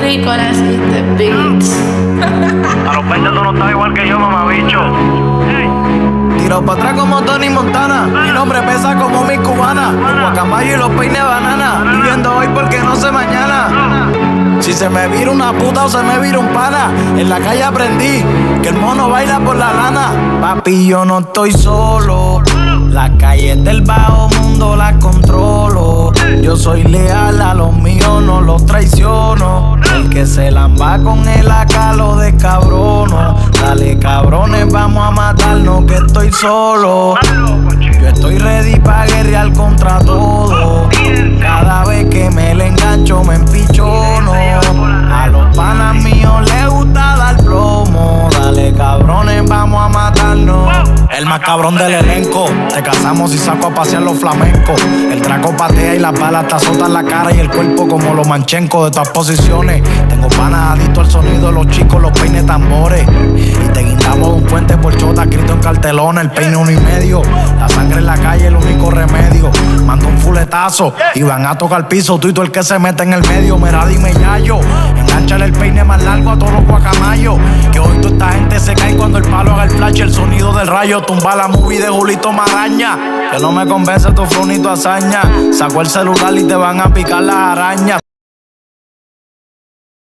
Nicolás y the Beats. A los 20 tú no estás igual que yo, mamabicho. Tiro pa' atrás como Tony Montana. Mi nombre pesa como mi cubana. Los guacamayos y los peines banana. Viviendo hoy porque no sé mañana. Si se me vira una puta o se me vira un pana, en la calle aprendí que el mono baila por la lana. Papi, yo no estoy solo. Las calles del bajo mundo las controlo. Yo soy leal a los míos, no los traiciono. El que se lamba con el AK lo descabrono. Dale cabrones, vamos a matarnos que estoy solo. Yo estoy ready pa' guerrear contra todo. Cada vez que me le engancho me empichono. A los panas míos les gusta dar plomo. Dale cabrones, vamos a matarnos. El más cabrón del elenco. Te casamos y saco a pasear los flamencos. El trago patea y las balas te azotan la cara y el cuerpo como los manchencos de todas posiciones. Tengo panas adictos al sonido de los chicos, los peines tambores. Y te guindamos de un puente por chota escrito en cartelona. El peine 1.5. La sangre en la calle, el único remedio. Mando un fuletazo y van a tocar el piso. Tú y tú el que se mete en el medio. Mira, dime yayo. Engánchale el peine más largo a todos los guacamayos. Que hoy toda esta gente se cae cuando el palo haga el flash. El sonido del rayo tumba la movie de Julito Maraña. Que no me convence tu flow ni tu hazaña. Saco el celular y te van a picar las arañas.